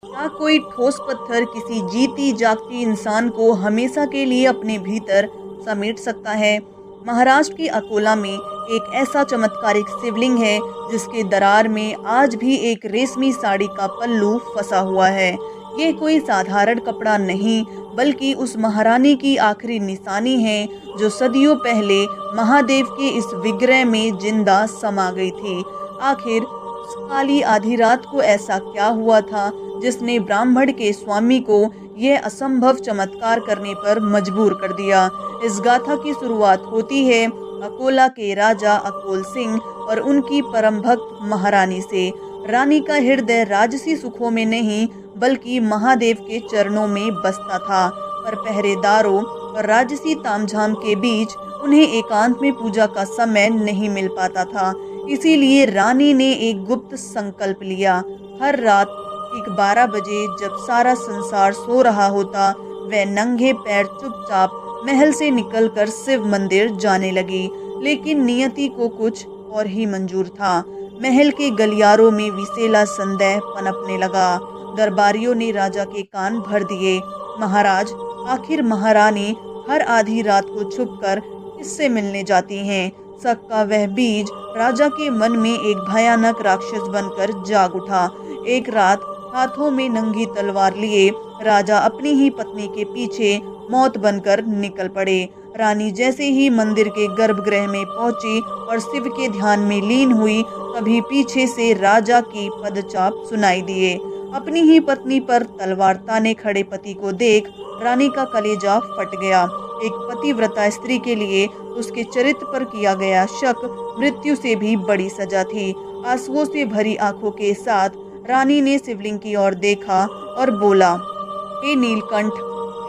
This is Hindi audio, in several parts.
क्या कोई ठोस पत्थर किसी जीती जागती इंसान को हमेशा के लिए अपने भीतर समेट सकता है? महाराष्ट्र की अकोला में एक ऐसा चमत्कारिक शिवलिंग है जिसके दरार में आज भी एक रेशमी साड़ी का पल्लू फंसा हुआ है। ये कोई साधारण कपड़ा नहीं, बल्कि उस महारानी की आखिरी निशानी है जो सदियों पहले महादेव के इस विग्रह में जिंदा समा गई थी। आखिर उस काली आधी रात को ऐसा क्या हुआ था जिसने ब्राह्मण के स्वामी को यह असंभव चमत्कार करने पर मजबूर कर दिया? इस गाथा की शुरुआत होती है अकोला के राजा अकोल सिंह और उनकी परम भक्त महारानी से। रानी का हृदय राजसी सुखों में नहीं, बल्कि महादेव के चरणों में बसता था। पर पहरेदारों और राजसी तामझाम के बीच उन्हें एकांत में पूजा का समय नहीं मिल पाता था। इसीलिए रानी ने एक गुप्त संकल्प लिया। हर रात ठीक 12 बजे, जब सारा संसार सो रहा होता, वह नंगे पैर चुपचाप महल से निकलकर शिव मंदिर जाने लगी। लेकिन नियति को कुछ और ही मंजूर था। महल के गलियारों में विसेला संदेह पनपने लगा। दरबारियों ने राजा के कान भर दिए। महाराज, आखिर महारानी हर आधी रात को छुपकर किससे मिलने जाती हैं? शक का वह बीज राजा के मन में एक भयानक राक्षस बनकर जाग उठा। एक रात हाथों में नंगी तलवार लिए राजा अपनी ही पत्नी के पीछे मौत बनकर निकल पड़े। रानी जैसे ही मंदिर के गर्भगृह में पहुंची और शिव के ध्यान में लीन हुई, तभी पीछे से राजा की पदचाप सुनाई दिए। अपनी ही पत्नी पर तलवार ताने खड़े पति को देख रानी का कलेजा फट गया। एक पतिव्रता स्त्री के लिए उसके चरित्र पर किया गया शक मृत्यु से भी बड़ी सजा थी। आंसुओं से भरी आंखों के साथ रानी ने शिवलिंग की ओर देखा और बोला, हे नीलकंठ,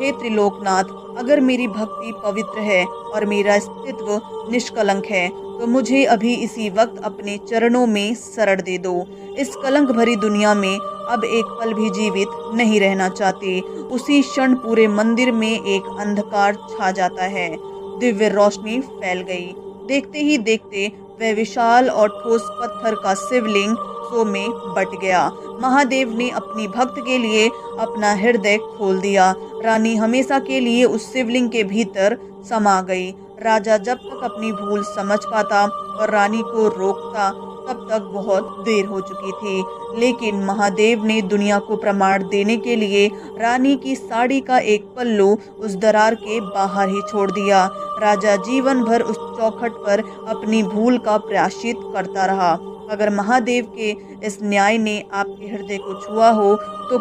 हे त्रिलोकनाथ, अगर मेरी भक्ति पवित्र है और मेरा अस्तित्व निष्कलंक है, तो मुझे अभी इसी वक्त अपने चरणों में शरण दे दो। इस कलंक भरी दुनिया में अब एक पल भी जीवित नहीं रहना चाहती। उसी क्षण पूरे मंदिर में एक अंधकार छा जाता है। दिव्य रोशनी फैल गई। देखते ही देखते वह विशाल और ठोस पत्थर का शिवलिंग सो में बट गया। महादेव ने अपनी भक्त के लिए अपना हृदय खोल दिया। रानी हमेशा के लिए उस शिवलिंग के भीतर समा गई। राजा जब तक अपनी भूल समझ पाता और रानी को रोकता, तब तक बहुत देर हो चुकी थी। लेकिन महादेव ने दुनिया को प्रमाण देने के लिए रानी की साड़ी का एक पल्लू उस दरार के बाहर ही छोड़ दिया। राजा जीवन भर उस चौखट पर अपनी भूल का प्रायश्चित करता रहा। अगर महादेव के इस न्याय ने आपके हृदय को छुआ हो तो